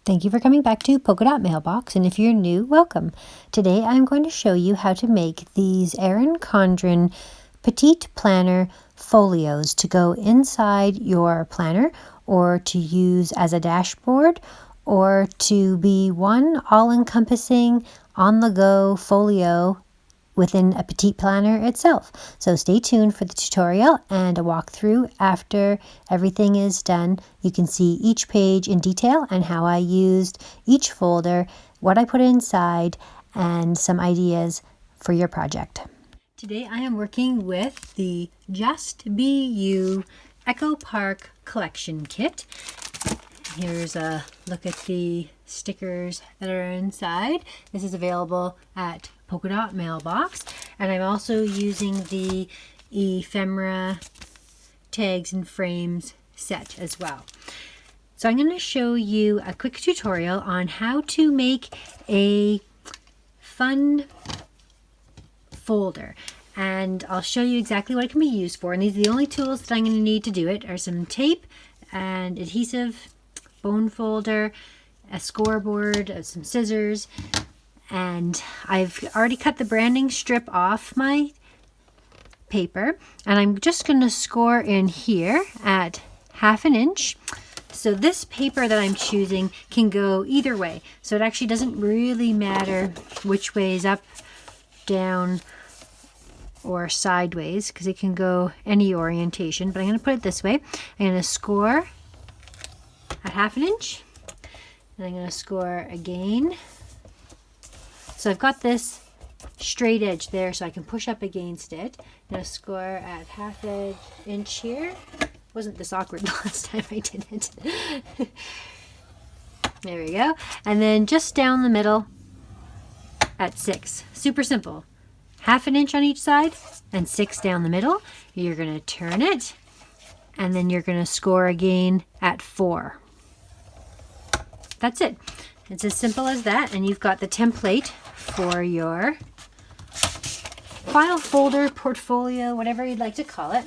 Thank you for coming back to Polka Dot Mailbox, and if you're new, welcome. Today I'm going to show you how to make these Erin Condren Petite Planner folios to go inside your planner or to use as a dashboard or to be one all-encompassing on-the-go folio within a petite planner itself. So stay tuned for the tutorial and a walkthrough. After everything is done, you can see each page in detail and how I used each folder, what I put inside, and some ideas for your project. Today I am working with the Just Be You Echo Park Collection Kit. Here's a look at the stickers that are inside. This is available at Polka Dot Mailbox, and I'm also using the ephemera tags and frames set as well. So I'm going to show you a quick tutorial on how to make a fun folder, and I'll show you exactly what it can be used for. And these are the only tools that I'm going to need to do it are some tape and adhesive, bone folder, a scoreboard, some scissors, and I've already cut the branding strip off my paper, and I'm just going to score in here at 1/2 inch. So this paper that I'm choosing can go either way, so it actually doesn't really matter which way is up, down, or sideways, because it can go any orientation. But I'm going to put it this way. I'm going to score at 1/2 inch, and I'm going to score again. So I've got this straight edge there, so I can push up against it. I'm going to score at 1/2 inch here. Wasn't this awkward the last time I did it? There we go. And then just down the middle at 6. Super simple. 1/2 inch on each side and 6 down the middle. You're going to turn it, and then you're going to score again at 4. That's it. It's as simple as that, and you've got the template for your file, folder, portfolio, whatever you'd like to call it.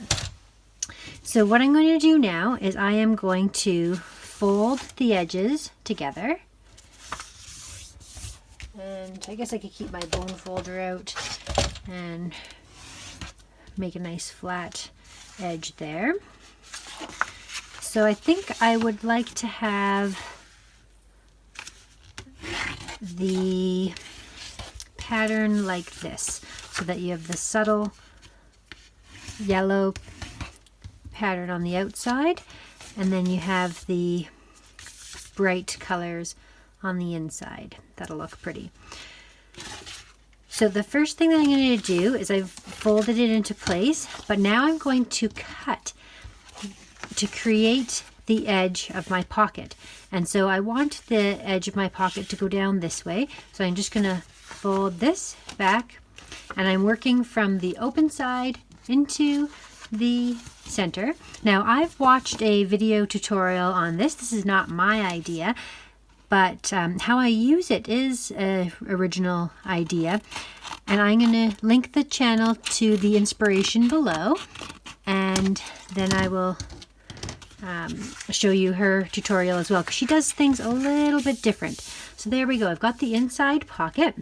So what I'm going to do now is I am going to fold the edges together. And I guess I could keep my bone folder out and make a nice flat edge there. So I think I would like to have the pattern like this, so that you have the subtle yellow pattern on the outside, and then you have the bright colors on the inside. That'll look pretty. So the first thing that I'm going to do is I've folded it into place, but now I'm going to cut to create the edge of my pocket. And so I want the edge of my pocket to go down this way. So I'm just going to fold this back, and I'm working from the open side into the center. Now I've watched a video tutorial on this. This is not my idea, but how I use it is an original idea. And I'm going to link the channel to the inspiration below, and then I will show you her tutorial as well, because she does things a little bit different. So there we go. I've got the inside pocket.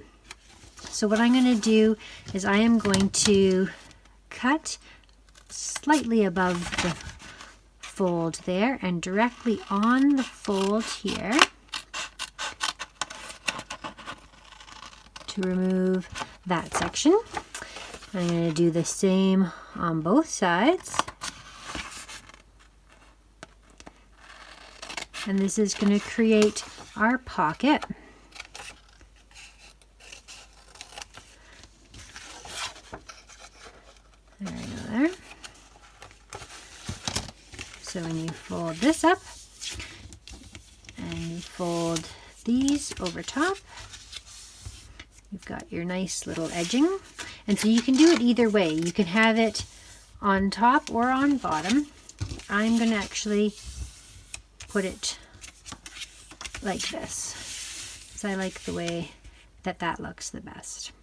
So what I'm going to do is I am going to cut slightly above the fold there and directly on the fold here to remove that section. I'm going to do the same on both sides. And this is going to create our pocket. There we go there. So when you fold this up and you fold these over top, you've got your nice little edging. And so you can do it either way. You can have it on top or on bottom. I'm going to actually put it like this, because I like the way that that looks the best.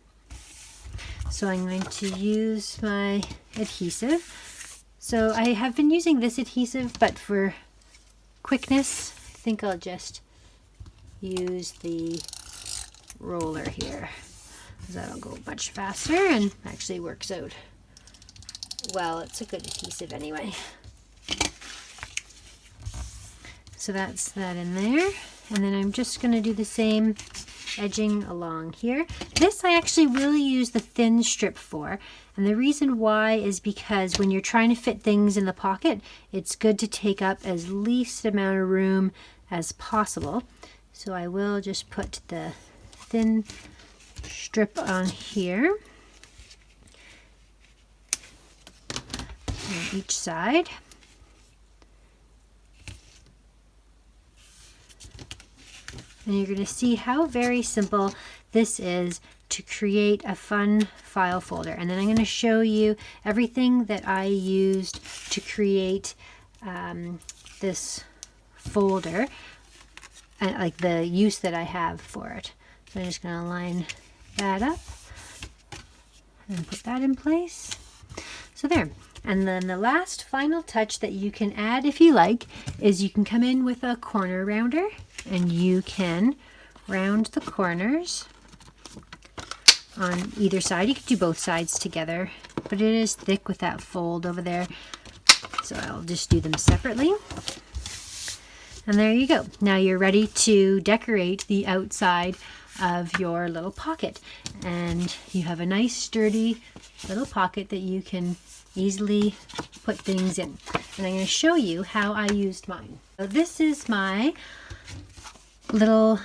So I'm going to use my adhesive. So I have been using this adhesive, but for quickness, I think I'll just use the roller here, because that'll go much faster and actually works out well. It's a good adhesive anyway. So that's that in there. And then I'm just going to do the same edging along here. This I actually will use the thin strip for. And the reason why is because when you're trying to fit things in the pocket, it's good to take up as least amount of room as possible. So I will just put the thin strip on here on each side. And you're going to see how very simple this is to create a fun file folder. And then I'm going to show you everything that I used to create this folder, and like the use that I have for it. So I'm just going to line that up and put that in place. So there. And then the last final touch that you can add if you like is you can come in with a corner rounder and you can round the corners on either side. You could do both sides together, but it is thick with that fold over there, so I'll just do them separately. And there you go. Now you're ready to decorate the outside of your little pocket, and you have a nice sturdy little pocket that you can easily put things in. And I'm going to show you how I used mine. So this is my little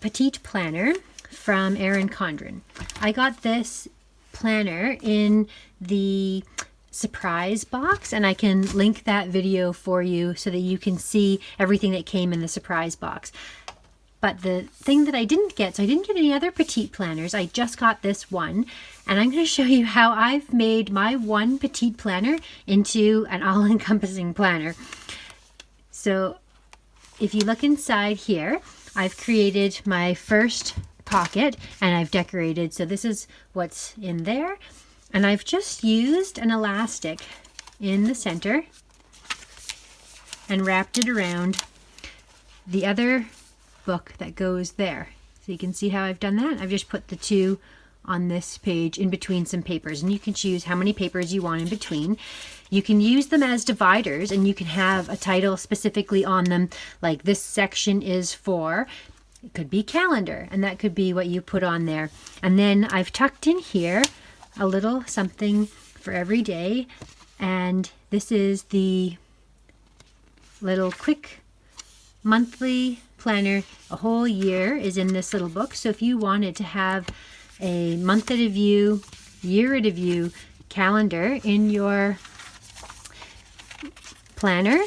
petite planner from Erin Condren. I got this planner in the surprise box, and I can link that video for you so that you can see everything that came in the surprise box. But the thing that I didn't get, so I didn't get any other petite planners, I just got this one, and I'm going to show you how I've made my one petite planner into an all-encompassing planner. So if you look inside here, I've created my first pocket and I've decorated. So this is what's in there. And I've just used an elastic in the center and wrapped it around the other book that goes there. So you can see how I've done that. I've just put the two on this page in between some papers, and you can choose how many papers you want in between. You can use them as dividers, and you can have a title specifically on them, like this section is for, it could be calendar, and that could be what you put on there. And then I've tucked in here a little something for every day, and this is the little quick monthly planner. A whole year is in this little book. So if you wanted to have a month at a view, year at a view calendar in your planner,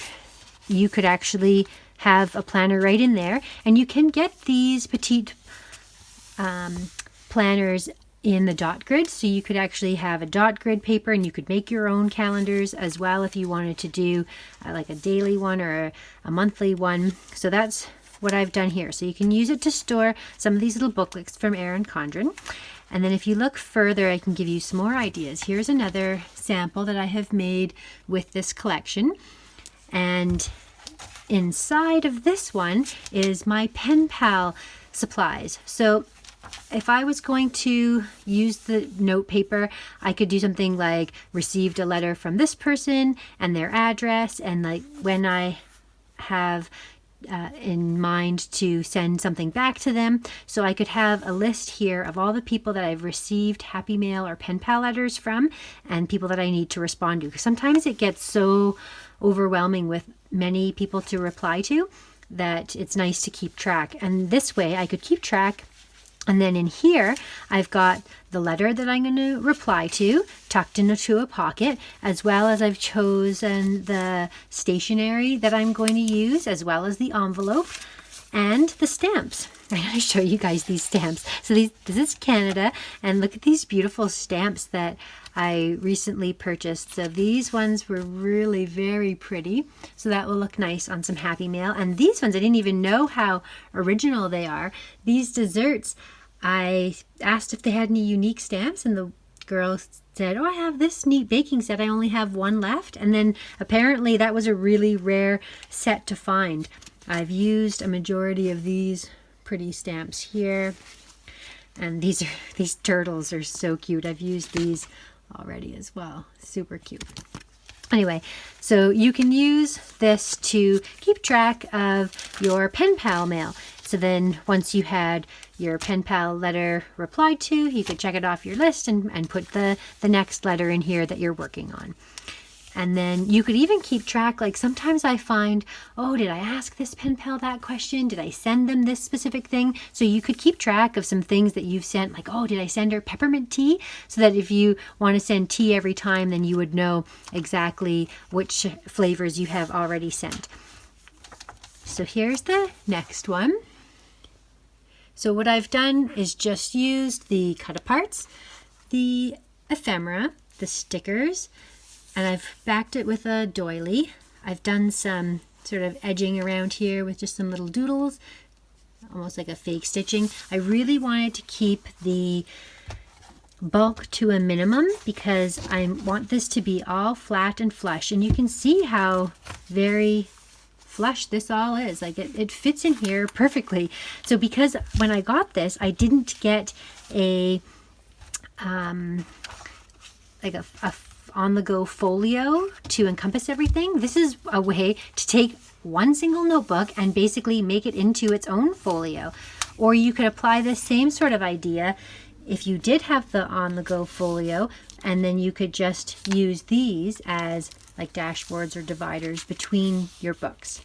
you could actually have a planner right in there. And you can get these petite planners in the dot grid, so you could actually have a dot grid paper and you could make your own calendars as well if you wanted to do like a daily one or a monthly one. So that's what I've done here. So you can use it to store some of these little booklets from Erin Condren. And then if you look further, I can give you some more ideas. Here's another sample that I have made with this collection. And inside of this one is my pen pal supplies. So if I was going to use the note paper, I could do something like received a letter from this person and their address, and like when I have in mind to send something back to them. So I could have a list here of all the people that I've received happy mail or pen pal letters from and people that I need to respond to. Because sometimes it gets so overwhelming with many people to reply to that it's nice to keep track. And this way I could keep track. And then in here, I've got the letter that I'm going to reply to tucked into a pocket, as well as I've chosen the stationery that I'm going to use, as well as the envelope and the stamps. I'm going to show you guys these stamps. So this is Canada, and look at these beautiful stamps that I recently purchased. So these ones were really very pretty. So that will look nice on some happy mail. And these ones, I didn't even know how original they are. These desserts, I asked if they had any unique stamps, and the girl said, oh, I have this neat baking set. I only have one left. And then apparently that was a really rare set to find. I've used a majority of these pretty stamps here. And these turtles are so cute. I've used these already as well. Super cute. Anyway, so you can use this to keep track of your pen pal mail. So then once you had your pen pal letter replied to, you could check it off your list and put the next letter in here that you're working on. And then you could even keep track, like sometimes I find, oh, did I ask this pen pal that question? Did I send them this specific thing? So you could keep track of some things that you've sent, like, oh, did I send her peppermint tea? So that if you want to send tea every time, then you would know exactly which flavors you have already sent. So here's the next one. So what I've done is just used the cut-aparts, the ephemera, the stickers, and I've backed it with a doily. I've done some sort of edging around here with just some little doodles, almost like a fake stitching. I really wanted to keep the bulk to a minimum because I want this to be all flat and flush. And you can see how very flush this all is. Like it fits in here perfectly. So because when I got this, I didn't get a on-the-go folio to encompass everything. This is a way to take one single notebook and basically make it into its own folio. Or you could apply the same sort of idea if you did have the on-the-go folio, and then you could just use these as like dashboards or dividers between your books.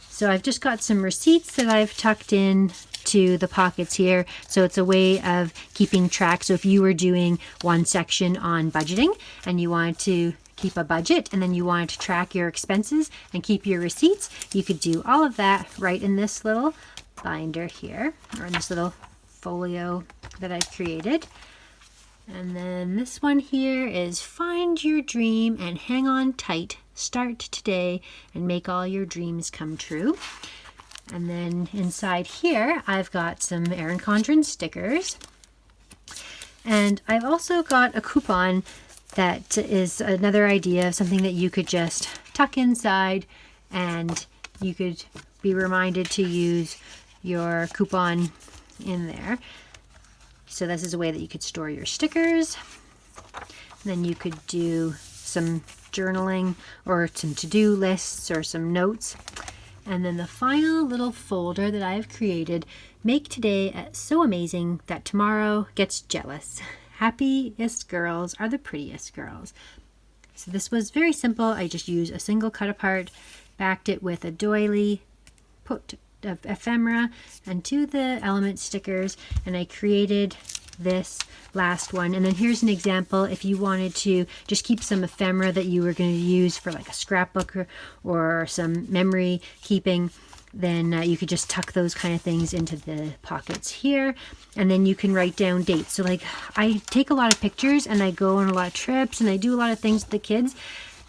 So I've just got some receipts that I've tucked in to the pockets here. So it's a way of keeping track. So if you were doing one section on budgeting and you wanted to keep a budget and then you wanted to track your expenses and keep your receipts, you could do all of that right in this little binder here, or in this little folio that I've created. And then this one here is find your dream and hang on tight. Start today and make all your dreams come true. And then inside here, I've got some Erin Condren stickers. And I've also got a coupon that is another idea of something that you could just tuck inside, and you could be reminded to use your coupon in there. So this is a way that you could store your stickers. And then you could do some journaling or some to-do lists or some notes. And then the final little folder that I've created, make today so amazing that tomorrow gets jealous. Happiest girls are the prettiest girls. So this was very simple. I just used a single cut apart, backed it with a doily, put ephemera and to the element stickers, and I created this last one. And then here's an example if you wanted to just keep some ephemera that you were going to use for like a scrapbook or some memory keeping, then you could just tuck those kind of things into the pockets here, and then you can write down dates. So like I take a lot of pictures and I go on a lot of trips and I do a lot of things with the kids,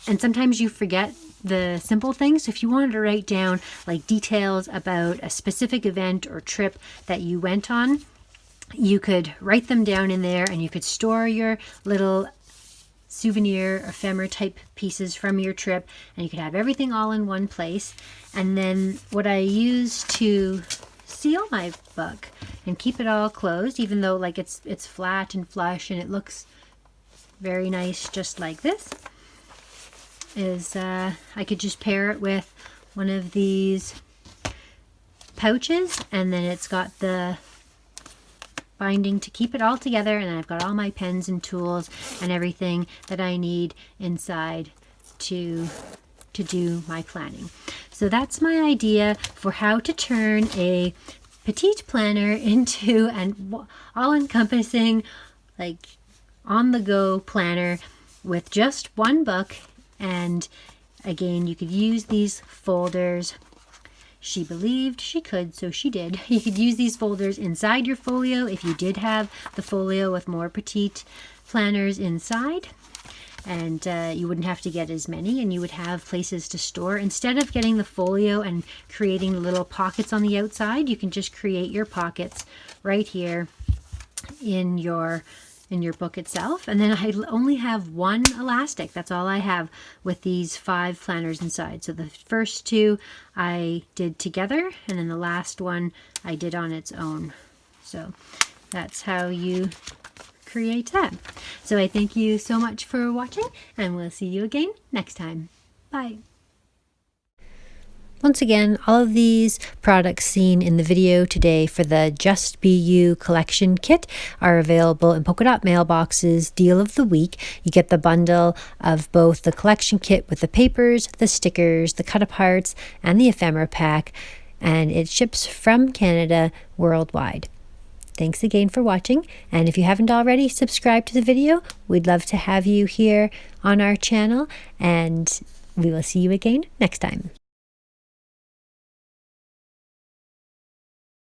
and sometimes you forget the simple things. So if you wanted to write down like details about a specific event or trip that you went on, you could write them down in there, and you could store your little souvenir ephemera type pieces from your trip, and you could have everything all in one place. And then what I use to seal my book and keep it all closed, even though like it's flat and flush and it looks very nice just like this, is I could just pair it with one of these pouches, and then it's got the binding to keep it all together, and I've got all my pens and tools and everything that I need inside to do my planning. So that's my idea for how to turn a petite planner into an all-encompassing, like on-the-go planner with just one book. And again, you could use these folders. She believed she could, so she did. You could use these folders inside your folio if you did have the folio with more petite planners inside. And you wouldn't have to get as many, and you would have places to store. Instead of getting the folio and creating little pockets on the outside, you can just create your pockets right here in your in your book itself. And then I only have one elastic. That's all I have with these 5 planners inside. So the first 2 I did together, and then the last one I did on its own. So that's how you create that. So I thank you so much for watching, and we'll see you again next time. Bye. Once again, all of these products seen in the video today for the Just Be You collection kit are available in Polka Dot Mailbox's Deal of the Week. You get the bundle of both the collection kit with the papers, the stickers, the cut-aparts, and the ephemera pack, and it ships from Canada worldwide. Thanks again for watching, and if you haven't already subscribed to the video, we'd love to have you here on our channel, and we will see you again next time.